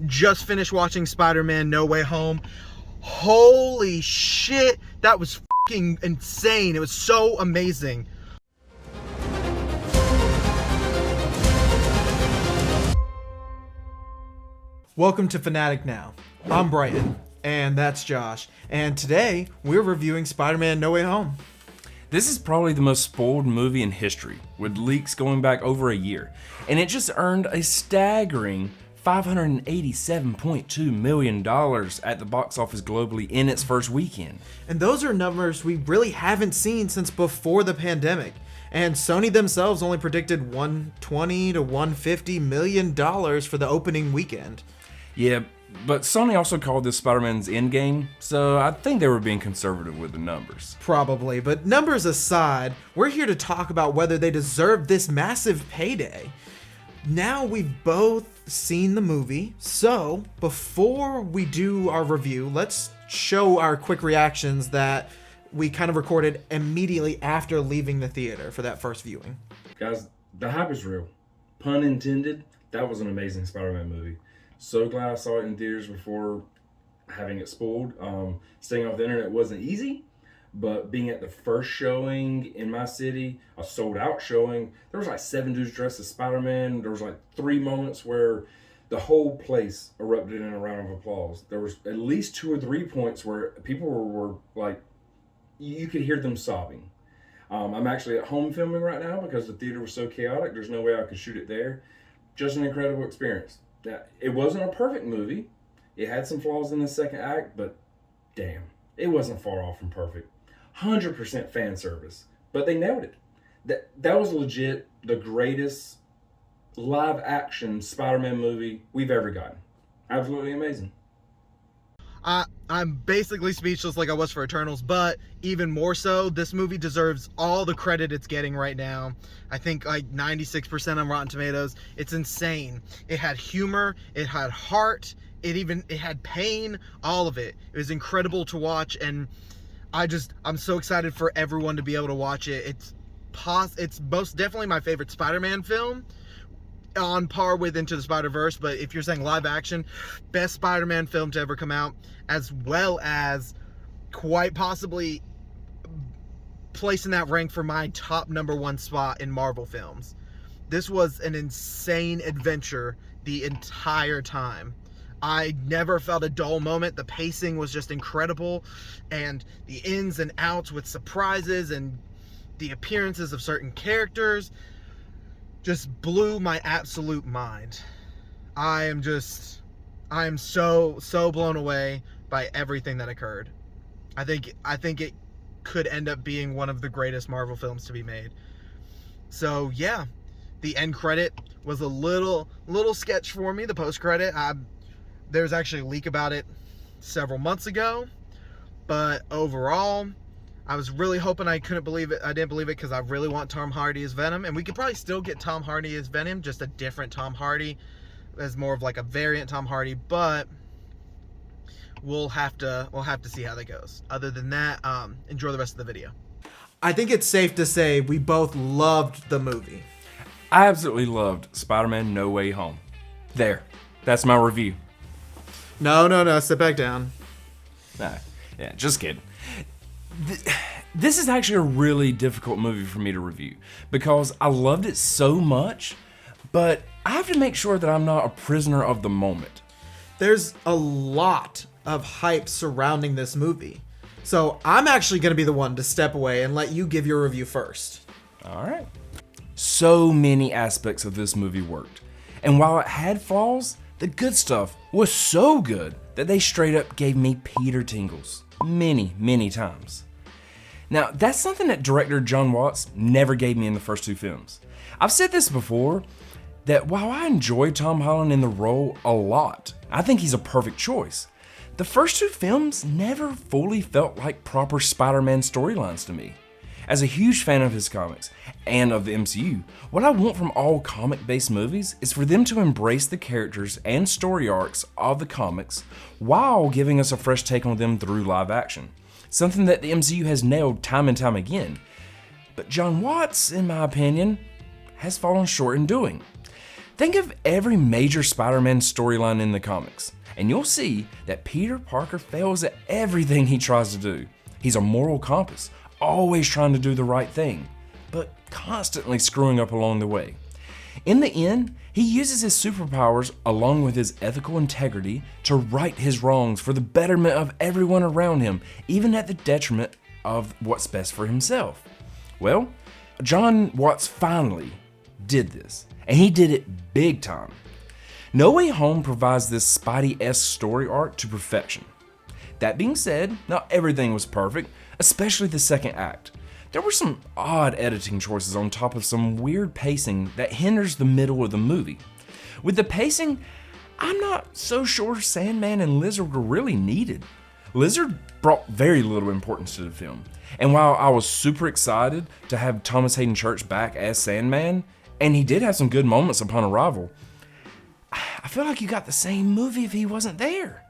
just finished watching Spider-Man No Way Home. Holy shit, that was fucking insane. It was so amazing. Welcome to Fanatic Now. I'm Brighton, and that's Josh, and today we're reviewing Spider-Man No Way Home. This is probably the most spoiled movie in history, with leaks going back over a year, and it just earned a staggering $587.2 million at the box office globally in its first weekend. And those are numbers we really haven't seen since before the pandemic. And Sony themselves only predicted $120 to $150 million for the opening weekend. Yeah, but Sony also called this Spider-Man's Endgame, so I think they were being conservative with the numbers. Probably, but numbers aside, we're here to talk about whether they deserve this massive payday. Now we've both seen the movie, so before we do our review, let's show our quick reactions that we kind of recorded immediately after leaving the theater for that first viewing. Guys, the hype is real. Pun intended, that was an amazing Spider-Man movie. So glad I saw it in theaters before having it spoiled. Staying off the internet wasn't easy, but being at the first showing in my city, a sold out showing, there was like 7 dudes dressed as Spider-Man. There was like 3 moments where the whole place erupted in a round of applause. There was at least 2 or 3 points where people were like, you could hear them sobbing. I'm actually at home filming right now because the theater was so chaotic. There's no way I could shoot it there. Just an incredible experience. It wasn't a perfect movie. It had some flaws in the second act, but damn, it wasn't far off from perfect. 100% fan service, but they nailed it. That was legit the greatest live action Spider-Man movie we've ever gotten. Absolutely amazing. I'm basically speechless like I was for Eternals, but even more so, this movie deserves all the credit it's getting right now. I think like 96% on Rotten Tomatoes. It's insane. It had humor, it had heart, it had pain, all of it. It was incredible to watch, and I'm so excited for everyone to be able to watch it. It's most definitely my favorite Spider-Man film, on par with Into the Spider-Verse, but if you're saying live action, best Spider-Man film to ever come out, as well as quite possibly placing that rank for my top #1 spot in Marvel films. This was an insane adventure the entire time. I never felt a dull moment. The pacing was just incredible, and the ins and outs with surprises and the appearances of certain characters just blew my absolute mind. I am so blown away by everything that occurred. I think it could end up being one of the greatest Marvel films to be made. So yeah, the end credit was a little sketch for me. The post credit, there was actually a leak about it several months ago, but overall, I was really hoping I couldn't believe it. I didn't believe it because I really want Tom Hardy as Venom, and we could probably still get Tom Hardy as Venom, just a different Tom Hardy, as more of like a variant Tom Hardy. But we'll have to see how that goes. Other than that, enjoy the rest of the video. I think it's safe to say we both loved the movie. I absolutely loved Spider-Man No Way Home. That's my review. No, sit back down. Nah, yeah, just kidding. This is actually a really difficult movie for me to review because I loved it so much, but I have to make sure that I'm not a prisoner of the moment. There's a lot of hype surrounding this movie, so I'm actually going to be the one to step away and let you give your review first. All right. So many aspects of this movie worked, and while it had flaws, the good stuff was so good that they straight up gave me Peter tingles many times. Now, that's something that director Jon Watts never gave me in the first 2 films. I've said this before, that while I enjoy Tom Holland in the role a lot, I think he's a perfect choice. The first 2 films never fully felt like proper Spider-Man storylines to me. As a huge fan of his comics, and of the MCU, what I want from all comic-based movies is for them to embrace the characters and story arcs of the comics while giving us a fresh take on them through live action. Something that the MCU has nailed time and time again. But Jon Watts, in my opinion, has fallen short in doing. Think of every major Spider-Man storyline in the comics, and you'll see that Peter Parker fails at everything he tries to do. He's a moral compass, always trying to do the right thing, but constantly screwing up along the way. In the end, he uses his superpowers along with his ethical integrity to right his wrongs for the betterment of everyone around him, even at the detriment of what's best for himself. Well, John Watts finally did this, and he did it big time. No Way Home provides this Spidey-esque story arc to perfection. That being said, not everything was perfect, especially the second act. There were some odd editing choices on top of some weird pacing that hinders the middle of the movie. With the pacing, I'm not so sure Sandman and Lizard were really needed. Lizard brought very little importance to the film, and while I was super excited to have Thomas Haden Church back as Sandman, and he did have some good moments upon arrival, I feel like you got the same movie if he wasn't there.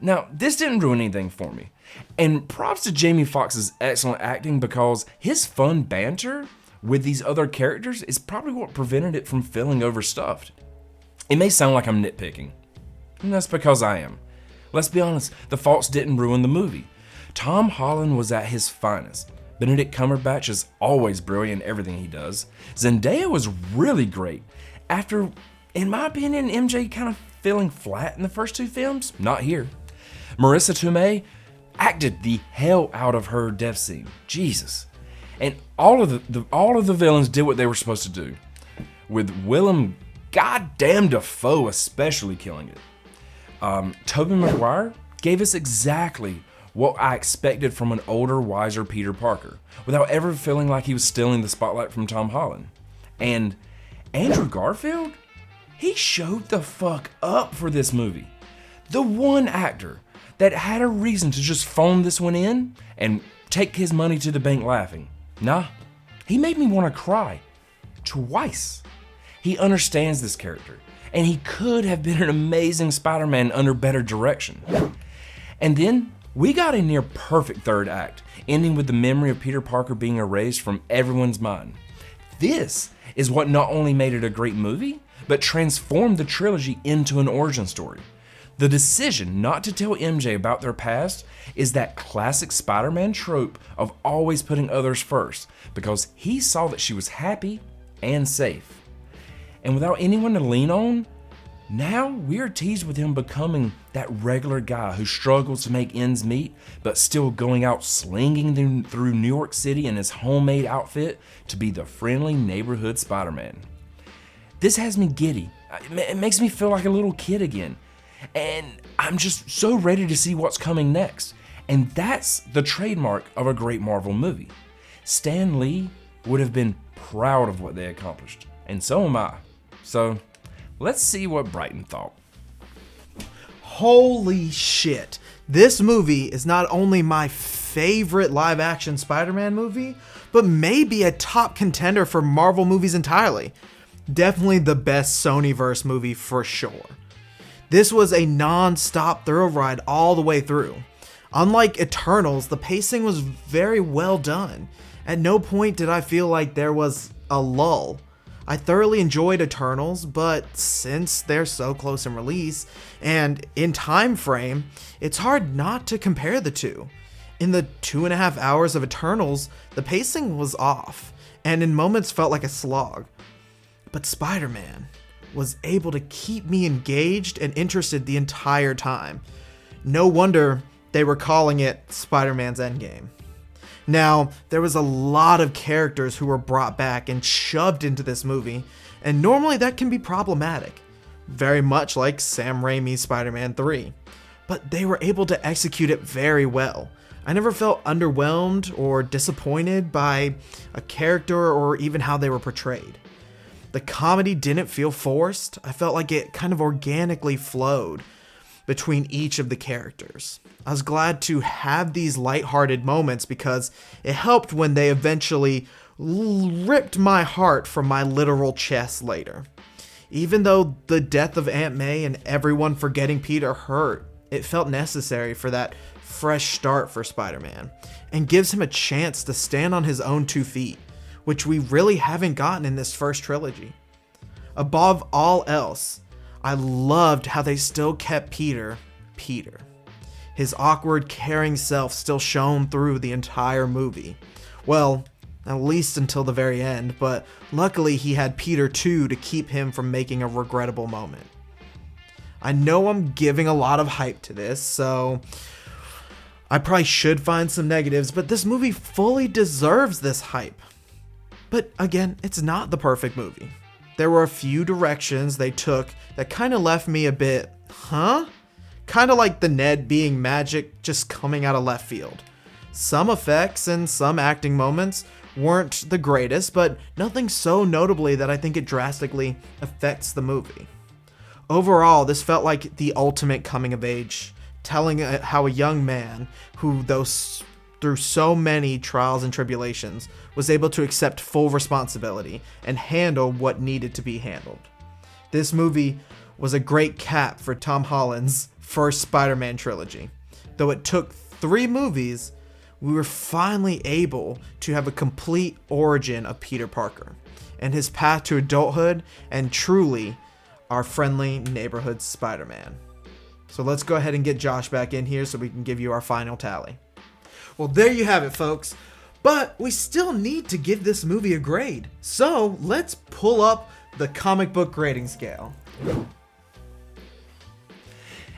Now, this didn't ruin anything for me, and props to Jamie Foxx's excellent acting because his fun banter with these other characters is probably what prevented it from feeling overstuffed. It may sound like I'm nitpicking, and that's because I am. Let's be honest, the faults didn't ruin the movie. Tom Holland was at his finest. Benedict Cumberbatch is always brilliant in everything he does. Zendaya was really great. After, in my opinion, MJ kind of feeling flat in the first two films, not here. Marisa Tomei acted the hell out of her death scene. Jesus. And all of the villains did what they were supposed to do, with Willem goddamn Dafoe especially killing it. Tobey Maguire gave us exactly what I expected from an older, wiser Peter Parker, without ever feeling like he was stealing the spotlight from Tom Holland. And Andrew Garfield? He showed the fuck up for this movie. The one actor that had a reason to just phone this one in and take his money to the bank laughing. Nah, he made me want to cry. Twice. He understands this character, and he could have been an amazing Spider-Man under better direction. And then, we got a near perfect third act, ending with the memory of Peter Parker being erased from everyone's mind. This is what not only made it a great movie, but transformed the trilogy into an origin story. The decision not to tell MJ about their past is that classic Spider-Man trope of always putting others first, because he saw that she was happy and safe. And without anyone to lean on, now we're teased with him becoming that regular guy who struggles to make ends meet, but still going out slinging through New York City in his homemade outfit to be the friendly neighborhood Spider-Man. This has me giddy. It makes me feel like a little kid again. And I'm just so ready to see what's coming next. And that's the trademark of a great Marvel movie. Stan Lee would have been proud of what they accomplished. And so am I. So, let's see what Brighton thought. Holy shit. This movie is not only my favorite live-action Spider-Man movie, but maybe a top contender for Marvel movies entirely. Definitely the best Sonyverse movie for sure. This was a non-stop thrill ride all the way through. Unlike Eternals, the pacing was very well done. At no point did I feel like there was a lull. I thoroughly enjoyed Eternals, but since they're so close in release and in time frame, it's hard not to compare the two. In the 2.5 hours of Eternals, the pacing was off, and in moments felt like a slog. But Spider-Man was able to keep me engaged and interested the entire time. No wonder they were calling it Spider-Man's Endgame. Now, there was a lot of characters who were brought back and shoved into this movie, and normally that can be problematic, very much like Sam Raimi's Spider-Man 3. But they were able to execute it very well. I never felt underwhelmed or disappointed by a character or even how they were portrayed. The comedy didn't feel forced. I felt like it kind of organically flowed between each of the characters. I was glad to have these lighthearted moments because it helped when they eventually ripped my heart from my literal chest later. Even though the death of Aunt May and everyone forgetting Peter hurt, it felt necessary for that fresh start for Spider-Man and gives him a chance to stand on his own 2 feet, which we really haven't gotten in this first trilogy. Above all else, I loved how they still kept Peter. His awkward, caring self still shone through the entire movie. Well, at least until the very end, but luckily he had Peter too to keep him from making a regrettable moment. I know I'm giving a lot of hype to this, so I probably should find some negatives, but this movie fully deserves this hype. But again, it's not the perfect movie. There were a few directions they took that kind of left me a bit, kind of like the Ned being magic just coming out of left field. Some effects and some acting moments weren't the greatest, but nothing so notably that I think it drastically affects the movie. Overall, this felt like the ultimate coming of age, telling how a young man who, through so many trials and tribulations, was able to accept full responsibility and handle what needed to be handled. This movie was a great cap for Tom Holland's first Spider-Man trilogy. Though it took 3 movies, we were finally able to have a complete origin of Peter Parker and his path to adulthood and truly our friendly neighborhood Spider-Man. So let's go ahead and get Josh back in here so we can give you our final tally. Well, there you have it, folks. But we still need to give this movie a grade. So let's pull up the comic book grading scale.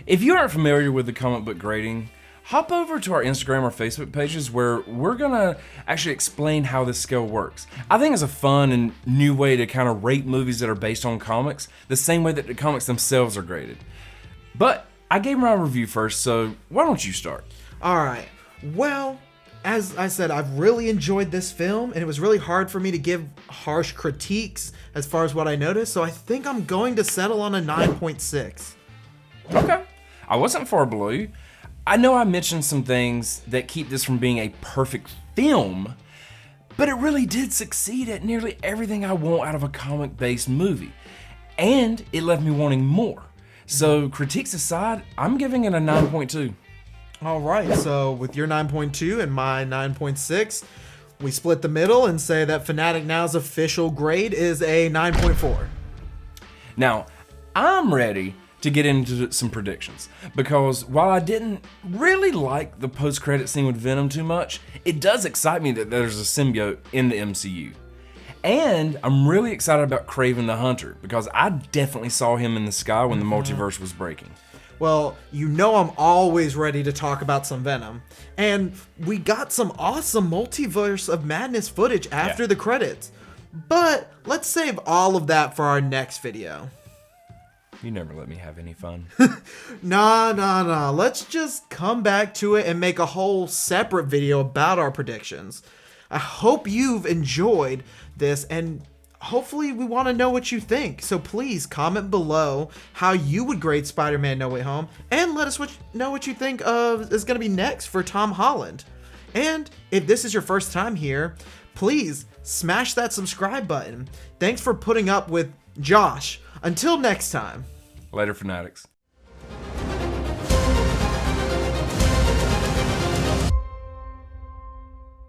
If you aren't familiar with the comic book grading, hop over to our Instagram or Facebook pages where we're gonna actually explain how this scale works. I think it's a fun and new way to kind of rate movies that are based on comics, the same way that the comics themselves are graded. But I gave my review first, so why don't you start? Alright, well, as I said, I've really enjoyed this film, and it was really hard for me to give harsh critiques as far as what I noticed, so I think I'm going to settle on a 9.6. Okay, I wasn't far below you. I know I mentioned some things that keep this from being a perfect film, but it really did succeed at nearly everything I want out of a comic-based movie, and it left me wanting more. So critiques aside, I'm giving it a 9.2. Alright, so with your 9.2 and my 9.6, we split the middle and say that Fanatic Now's official grade is a 9.4. Now, I'm ready to get into some predictions, because while I didn't really like the post-credit scene with Venom too much, it does excite me that there's a symbiote in the MCU. And I'm really excited about Kraven the Hunter, because I definitely saw him in the sky when the multiverse was breaking. Well, you know I'm always ready to talk about some Venom. And we got some awesome Multiverse of Madness footage after the credits. But let's save all of that for our next video. You never let me have any fun. Nah. Let's just come back to it and make a whole separate video about our predictions. I hope you've enjoyed this, and hopefully we want to know what you think. So please comment below how you would grade Spider-Man No Way Home, and let us know what you think of is going to be next for Tom Holland. And if this is your first time here, please smash that subscribe button. Thanks for putting up with Josh. Until next time. Later, Fanatics.